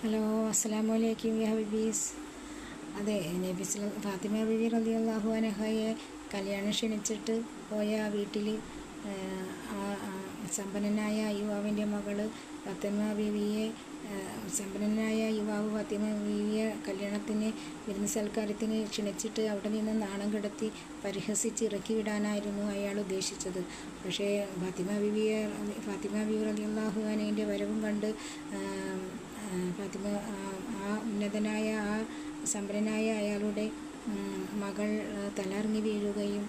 Hello, അസ്സലാമു അലൈക്കും യാ ഹബീബീസ്. അതെ, ഫാത്തിമ ബീവി റളിയല്ലാഹു അൻഹയെ കല്യാണം ക്ഷണിച്ചിട്ട് പോയ വീട്ടിൽ സമ്പന്നനായ യുവാവിൻ്റെ മകള് സമ്പന്നനായ യുവാവ് ഫാത്തിമ ബീവിയെ കല്യാണത്തിന് വിരുന്ന് സൽക്കാരത്തിന് ക്ഷണിച്ചിട്ട് അവിടെ നിന്ന് നാണം കെടുത്തി പരിഹസിച്ച് ഇറക്കി വിടാനായിരുന്നു അയാൾ ഉദ്ദേശിച്ചത്. പക്ഷേ ഫാത്തിമ ബീവി റളിയല്ലാഹു അൻഹയുടെ വരവും കണ്ട് ഉന്നതനായ സമ്പന്നനായ അയാളുടെ മകൾ തലകറങ്ങി വീഴുകയും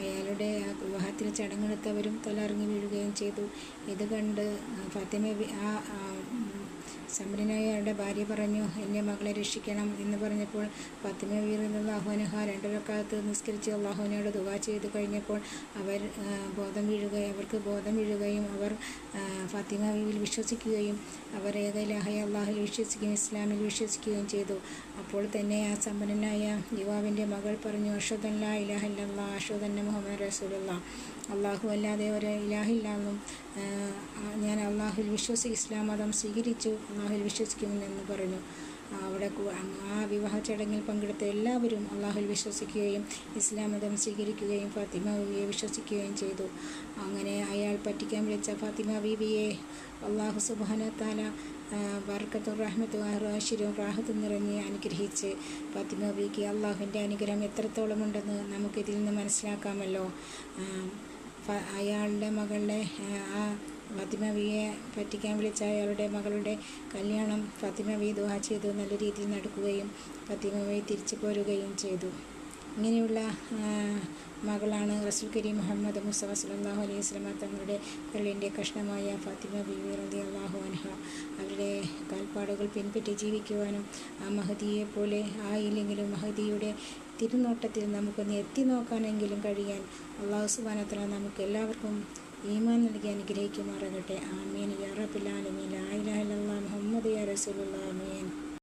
അയാളുടെ വിവാഹത്തിന് ചടങ്ങെടുത്തവരും തലകറങ്ങി വീഴുകയും ചെയ്തു. ഇത് കണ്ട് സമ്പന്നനായ അയാളുടെ ഭാര്യ പറഞ്ഞു, എൻ്റെ മകളെ രക്ഷിക്കണം എന്ന് പറഞ്ഞപ്പോൾ ഫാത്തിമ ബീവി റളിയല്ലാഹു അൻഹ 2 റക്അത്ത് നിസ്കരിച്ച് അല്ലാഹുവിനോട് ദുആ ചെയ്ത് കഴിഞ്ഞപ്പോൾ അവർക്ക് ബോധം വീഴുകയും അവർ ഫാത്തിമ ബീവിയിൽ വിശ്വസിക്കുകയും അവർ ഏക ഇലാഹായ അല്ലാഹുവിൽ വിശ്വസിക്കുകയും ഇസ്ലാമിൽ വിശ്വസിക്കുകയും ചെയ്തു. അപ്പോൾ തന്നെ ആ സമ്പന്നനായ യുവാവിൻ്റെ മകൾ പറഞ്ഞു, അഷ്ഹദു അൻ ലാ ഇലാഹ ഇല്ലല്ലാഹ് അഷ്ഹദു അന്ന മുഹമ്മദൻ റസൂലുള്ളാഹ്, അല്ലാഹു അല്ലാതെ ഒരു ഇലാഹില്ലെന്നും ഞാൻ അല്ലാഹുവിൽ ഇസ്ലാം മതം സ്വീകരിച്ചു, അല്ലാഹുവിൽ വിശ്വസിക്കുമെന്ന് പറഞ്ഞു. അവിടെ ആ വിവാഹ ചടങ്ങിൽ പങ്കെടുത്ത എല്ലാവരും അല്ലാഹുവിൽ വിശ്വസിക്കുകയും ഇസ്ലാം മതം സ്വീകരിക്കുകയും ഫാത്തിമ ബീവിയെ വിശ്വസിക്കുകയും ചെയ്തു. അങ്ങനെ അയാൾ പറ്റിക്കാൻ വിളിച്ച ഫാത്തിമ ബീവിയെ അല്ലാഹു സുബ്ഹാനഹു വ തആല ബർക്കത്തും റഹ്മത്തും ഐശ്വര്യവും റാഹത്തും നിറഞ്ഞ് അനുഗ്രഹിച്ച് ഫാത്തിമ ബീവിക്ക് അല്ലാഹുവിൻ്റെ അനുഗ്രഹം എത്രത്തോളമുണ്ടെന്ന് നമുക്കിതിൽ നിന്ന് മനസ്സിലാക്കാമല്ലോ. അയാളുടെ മകളുടെ ഫാത്തിമ ബീവിയെ പറ്റിക്കാൻ വിളിച്ച അയാളുടെ മകളുടെ കല്യാണം ഫാത്തിമ ബീവി ദുആ ചെയ്തു നല്ല രീതിയിൽ നടക്കുകയും ഫാത്തിമ ബീവി തിരിച്ചു പോരുകയും ചെയ്തു. ഇങ്ങനെയുള്ള മകളാണ് റസൂൽ കരീം മുഹമ്മദ് മുസ്തഫ സ്വല്ലല്ലാഹു അലൈഹി വസല്ലം തങ്ങളുടെ കരളിൻ്റെ കഷ്ണമായ ഫാത്തിമ ബീവി റളിയല്ലാഹു അൻഹ. അവരുടെ കാൽപ്പാടുകൾ പിൻപറ്റി ജീവിക്കുവാനും ആ മഹദിയെ പോലെ ആയില്ലെങ്കിലും മഹദിയുടെ തിരുനോട്ടത്തിൽ നമുക്കൊന്ന് എത്തി നോക്കാനെങ്കിലും കഴിയാൻ അല്ലാഹു സുബ്ഹാനഹു വ തആല നമുക്ക് എല്ലാവർക്കും ഈമാൻ നൽകി അനുഗ്രഹിക്കുമാറാകട്ടെ. ആമീൻ യാ റബ്ബൽ ആലമീൻ. ലാ ഇലാഹ ഇല്ലല്ലാഹ് മുഹമ്മദ് യാ റസൂലുള്ളാഹ്. ആമീൻ.